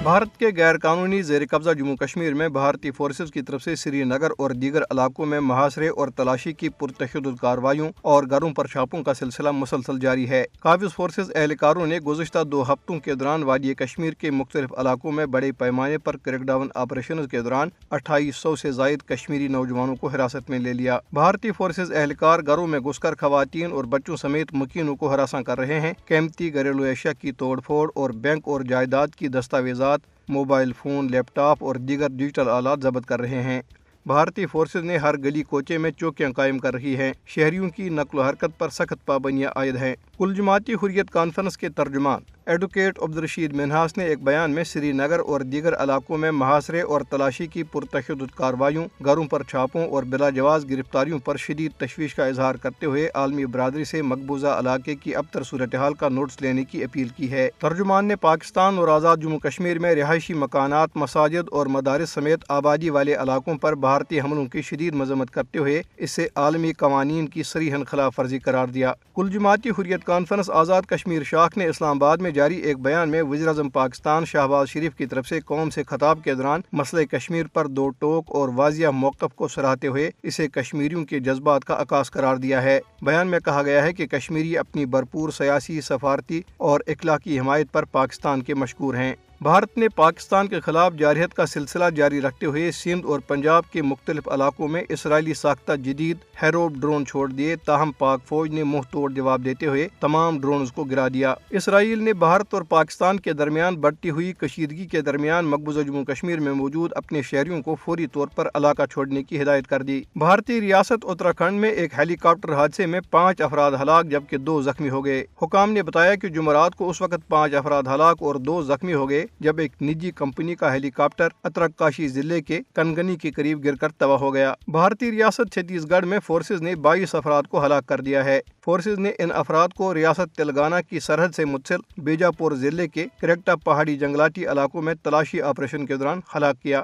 بھارت کے غیر قانونی زیر قبضہ جموں کشمیر میں بھارتی فورسز کی طرف سے سری نگر اور دیگر علاقوں میں محاصرے اور تلاشی کی پرتشدد کارروائیوں اور گھروں پر چھاپوں کا سلسلہ مسلسل جاری ہے۔ قابض فورسز اہلکاروں نے گزشتہ 2 ہفتوں کے دوران وادی کشمیر کے مختلف علاقوں میں بڑے پیمانے پر کریک ڈاؤن آپریشنز کے دوران 2800 سے زائد کشمیری نوجوانوں کو حراست میں لے لیا۔ بھارتی فورسز اہلکار گھروں میں گھس کر خواتین اور بچوں سمیت مکینوں کو ہراساں کر رہے ہیں، قیمتی گھریلو اشیاء کی توڑ پھوڑ اور بینک اور جائیداد کی دستاویزات، موبائل فون، لیپ ٹاپ اور دیگر ڈیجیٹل آلات ضبط کر رہے ہیں۔ بھارتی فورسز نے ہر گلی کوچے میں چوکیاں قائم کر رہی ہیں۔ شہریوں کی نقل و حرکت پر سخت پابندیاں عائد ہیں۔ کل جماعتی حریت کانفرنس کے ترجمان ایڈوکیٹ عبدالرشید منہاس نے ایک بیان میں سری نگر اور دیگر علاقوں میں محاصرے اور تلاشی کی پرتشدد کارروائیوں، گھروں پر چھاپوں اور بلا جواز گرفتاریوں پر شدید تشویش کا اظہار کرتے ہوئے عالمی برادری سے مقبوضہ علاقے کی ابتر صورتحال کا نوٹس لینے کی اپیل کی ہے۔ ترجمان نے پاکستان اور آزاد جموں کشمیر میں رہائشی مکانات، مساجد اور مدارس سمیت آبادی والے علاقوں پر بھارتی حملوں کی شدید مذمت کرتے ہوئے اسے عالمی قوانین کی صریحاً خلاف ورزی قرار دیا۔ کل جماعتی حریت کانفرنس آزاد کشمیر شاخ نے اسلام آباد میں جاری ایک بیان میں وزیر اعظم پاکستان شہباز شریف کی طرف سے قوم سے خطاب کے دوران مسئلہ کشمیر پر 2 ٹوک اور واضح موقف کو سراہتے ہوئے اسے کشمیریوں کے جذبات کا عکاس قرار دیا ہے۔ بیان میں کہا گیا ہے کہ کشمیری اپنی بھرپور سیاسی، سفارتی اور اخلاقی حمایت پر پاکستان کے مشکور ہیں۔ بھارت نے پاکستان کے خلاف جارحیت کا سلسلہ جاری رکھتے ہوئے سندھ اور پنجاب کے مختلف علاقوں میں اسرائیلی ساختہ جدید ہیروب ڈرون چھوڑ دیے، تاہم پاک فوج نے منہ توڑ جواب دیتے ہوئے تمام ڈرونز کو گرا دیا۔ اسرائیل نے بھارت اور پاکستان کے درمیان بڑھتی ہوئی کشیدگی کے درمیان مقبوضہ جموں کشمیر میں موجود اپنے شہریوں کو فوری طور پر علاقہ چھوڑنے کی ہدایت کر دی۔ بھارتی ریاست اتراکھنڈ میں ایک ہیلی کاپٹر حادثے میں 5 افراد ہلاک جبکہ 2 زخمی ہو گئے۔ حکام نے بتایا کہ جمعرات کو اس وقت 5 افراد ہلاک اور 2 زخمی ہو گئے جب ایک نجی کمپنی کا ہیلی کاپٹر اترکاشی ضلع کے کنگنی کے قریب گر کر تباہ ہو گیا۔ بھارتی ریاست چھتیس گڑھ میں فورسز نے 22 افراد کو ہلاک کر دیا ہے۔ فورسز نے ان افراد کو ریاست تلنگانہ کی سرحد سے متصل بیجاپور ضلع کے کریکٹا پہاڑی جنگلاتی علاقوں میں تلاشی آپریشن کے دوران ہلاک کیا۔